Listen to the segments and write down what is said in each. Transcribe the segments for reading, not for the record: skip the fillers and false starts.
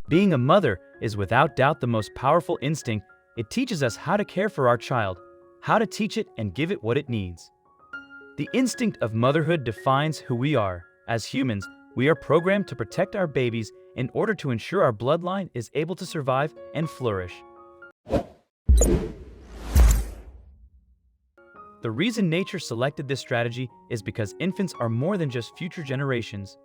Being a mother is without doubt the most powerful instinct. It teaches us how to care for our child, how to teach it and give it what it needs. The instinct of motherhood defines who we are. As humans, we are programmed to protect our babies in order to ensure our bloodline is able to survive and flourish. The reason nature selected this strategy is because infants are more than just future generations.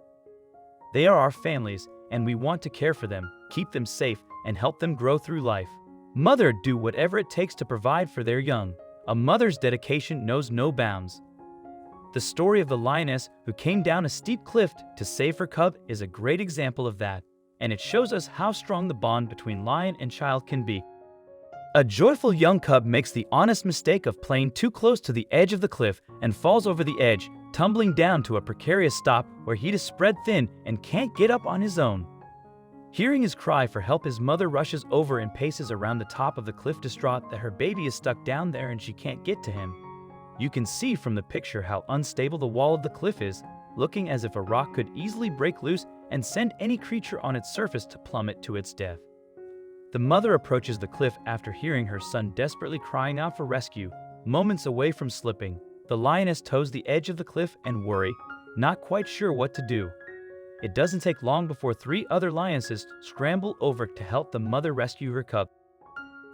They are our families, and we want to care for them, keep them safe, and help them grow through life. Mothers do whatever it takes to provide for their young. A mother's dedication knows no bounds. The story of the lioness who came down a steep cliff to save her cub is a great example of that, and it shows us how strong the bond between lion and child can be. A joyful young cub makes the honest mistake of playing too close to the edge of the cliff and falls over the edge, tumbling down to a precarious stop where he is spread thin and can't get up on his own. Hearing his cry for help, his mother rushes over and paces around the top of the cliff, distraught that her baby is stuck down there and she can't get to him. You can see from the picture how unstable the wall of the cliff is, looking as if a rock could easily break loose and send any creature on its surface to plummet to its death. The mother approaches the cliff after hearing her son desperately crying out for rescue. Moments away from slipping, the lioness toes the edge of the cliff and worry, not quite sure what to do. It doesn't take long before 3 other lionesses scramble over to help the mother rescue her cub.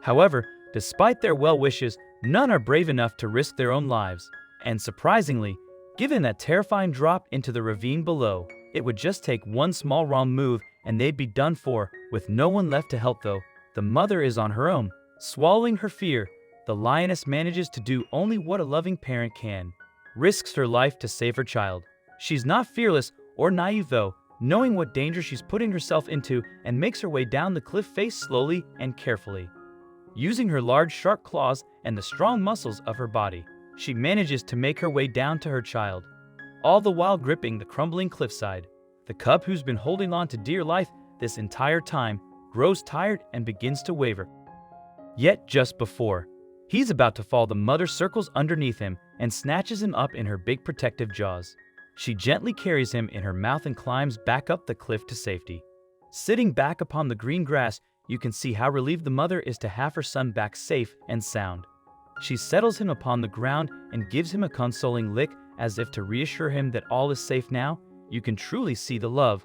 However, despite their well wishes, none are brave enough to risk their own lives. And surprisingly, given that terrifying drop into the ravine below, it would just take one small wrong move and they'd be done for, with no one left to help though. The mother is on her own. Swallowing her fear, the lioness manages to do only what a loving parent can. Risks her life to save her child. She's not fearless or naive though, knowing what danger she's putting herself into, and makes her way down the cliff face slowly and carefully. Using her large sharp claws and the strong muscles of her body, she manages to make her way down to her child, all the while gripping the crumbling cliffside. The cub, who's been holding on to dear life this entire time, grows tired and begins to waver. Yet just before he's about to fall, the mother circles underneath him and snatches him up in her big protective jaws. She gently carries him in her mouth and climbs back up the cliff to safety. Sitting back upon the green grass, you can see how relieved the mother is to have her son back safe and sound. She settles him upon the ground and gives him a consoling lick as if to reassure him that all is safe now. You can truly see the love.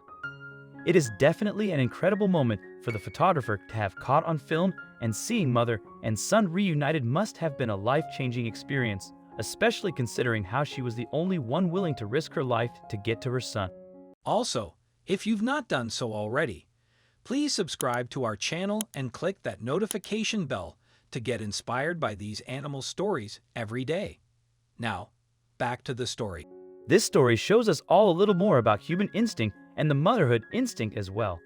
It is definitely an incredible moment for the photographer to have caught on film, and seeing mother and son reunited must have been a life-changing experience, especially considering how she was the only one willing to risk her life to get to her son. Also, if you've not done so already, please subscribe to our channel and click that notification bell to get inspired by these animal stories every day. Now, back to the story. This story shows us all a little more about human instinct and the motherhood instinct as well.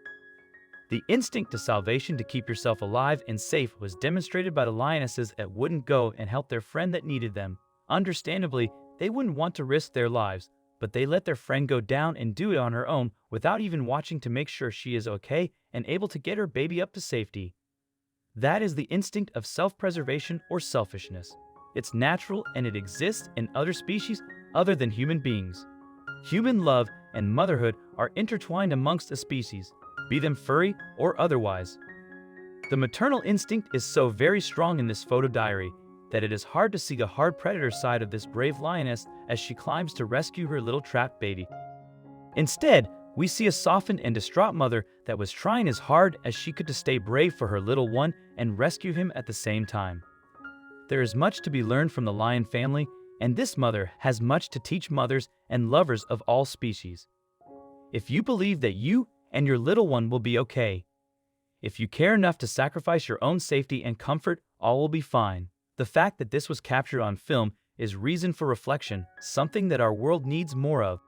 The instinct to salvation to keep yourself alive and safe was demonstrated by the lionesses that wouldn't go and help their friend that needed them. Understandably, they wouldn't want to risk their lives, but they let their friend go down and do it on her own without even watching to make sure she is okay and able to get her baby up to safety. That is the instinct of self-preservation or selfishness. It's natural and it exists in other species other than human beings. Human love and motherhood are intertwined amongst a species, be them furry or otherwise. The maternal instinct is so very strong in this photo diary that it is hard to see the hard predator side of this brave lioness as she climbs to rescue her little trapped baby. Instead, we see a softened and distraught mother that was trying as hard as she could to stay brave for her little one and rescue him at the same time. There is much to be learned from the lion family, and this mother has much to teach mothers and lovers of all species. If you believe that you and your little one will be okay, if you care enough to sacrifice your own safety and comfort, all will be fine. The fact that this was captured on film is reason for reflection, something that our world needs more of.